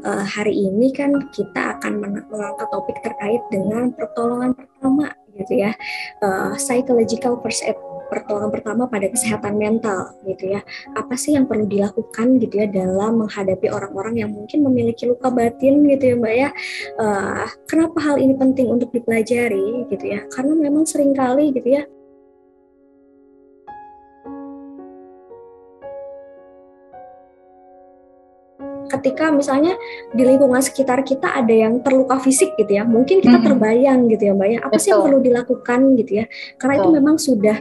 hari ini kan kita akan mengangkat topik terkait dengan pertolongan pertama gitu ya. Psychological first aid, pertolongan pertama pada kesehatan mental gitu ya. Apa sih yang perlu dilakukan gitu ya dalam menghadapi orang-orang yang mungkin memiliki luka batin gitu ya Mbak ya. Kenapa hal ini penting untuk dipelajari gitu ya? Karena memang seringkali gitu ya ketika misalnya di lingkungan sekitar kita ada yang terluka fisik gitu ya, mungkin kita terbayang gitu ya Mbak ya, apa sih yang perlu dilakukan gitu ya, karena itu memang sudah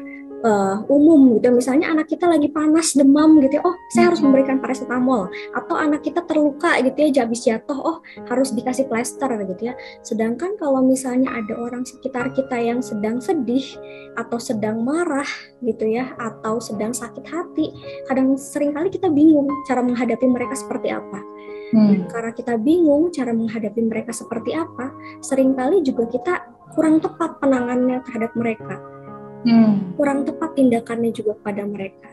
umum gitu. Misalnya anak kita lagi panas, demam gitu ya, oh saya harus memberikan paracetamol, atau anak kita terluka gitu ya, habis jatuh, oh harus dikasih plester gitu ya. Sedangkan kalau misalnya ada orang sekitar kita yang sedang sedih atau sedang marah gitu ya, atau sedang sakit hati, kadang seringkali kita bingung cara menghadapi mereka seperti apa. Karena kita bingung cara menghadapi mereka seperti apa, seringkali juga kita kurang tepat penanganannya terhadap mereka. Kurang tepat tindakannya juga pada mereka.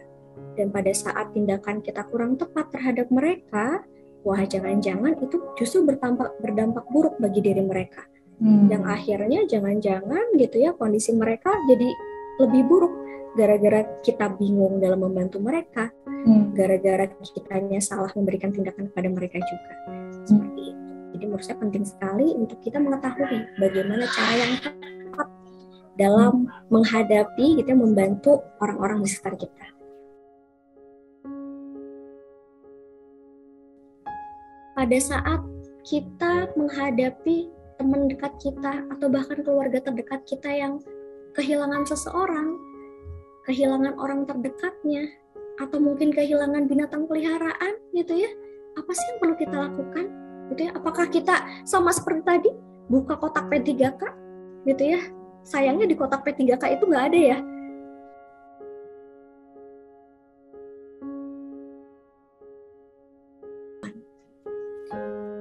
Dan pada saat tindakan kita kurang tepat terhadap mereka, wah jangan-jangan itu justru berdampak buruk bagi diri mereka. Yang akhirnya jangan-jangan gitu ya kondisi mereka jadi lebih buruk gara-gara kita bingung dalam membantu mereka, gara-gara kitanya salah memberikan tindakan kepada mereka juga. Seperti itu. Jadi menurut saya penting sekali untuk kita mengetahui bagaimana cara yang tepat dalam menghadapi gitu, membantu orang-orang di sekitar kita. Pada saat kita menghadapi teman dekat kita atau bahkan keluarga terdekat kita yang kehilangan seseorang, kehilangan orang terdekatnya, atau mungkin kehilangan binatang peliharaan gitu ya, apa sih yang perlu kita lakukan gitu ya? Apakah kita sama seperti tadi buka kotak P3K gitu ya? Sayangnya di kotak P3K itu nggak ada ya.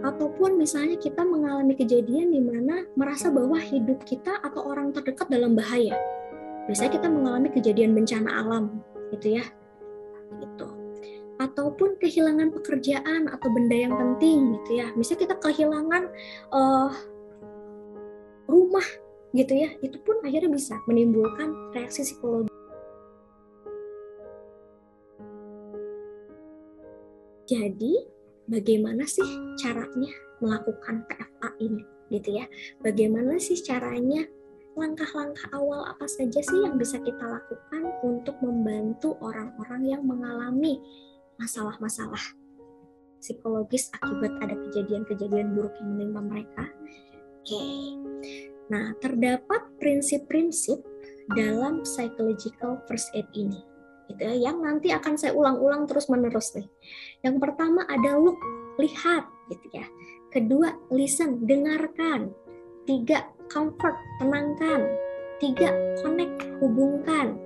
Ataupun misalnya kita mengalami kejadian di mana merasa bahwa hidup kita atau orang terdekat dalam bahaya. Biasanya kita mengalami kejadian bencana alam gitu ya. Gitu. Ataupun kehilangan pekerjaan atau benda yang penting gitu ya. Misalnya kita kehilangan rumah gitu ya, itu pun akhirnya bisa menimbulkan reaksi psikologi. Jadi bagaimana sih caranya melakukan PFA ini gitu ya? Bagaimana sih caranya, langkah-langkah awal apa saja sih yang bisa kita lakukan untuk membantu orang-orang yang mengalami masalah-masalah psikologis akibat ada kejadian-kejadian buruk yang menimpa mereka? Oke. Nah, terdapat prinsip-prinsip dalam psychological first aid ini, gitu ya, yang nanti akan saya ulang-ulang terus-menerus nih. Yang pertama ada look, lihat, gitu ya. Kedua, listen, dengarkan. 3, comfort, tenangkan. 3, connect, hubungkan.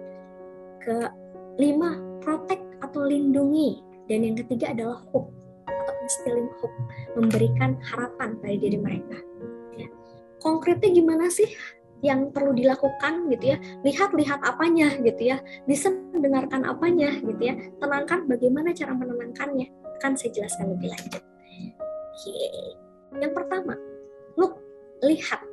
Ke-5, protect atau lindungi. Dan yang ketiga adalah hope atau instilling hope, memberikan harapan pada diri mereka. Konkretnya gimana sih yang perlu dilakukan gitu ya? Lihat apanya gitu ya, listen, dengarkan apanya gitu ya, tenangkan, bagaimana cara menenangkannya, akan saya jelaskan lebih lanjut. Oke. Yang pertama, look, lihat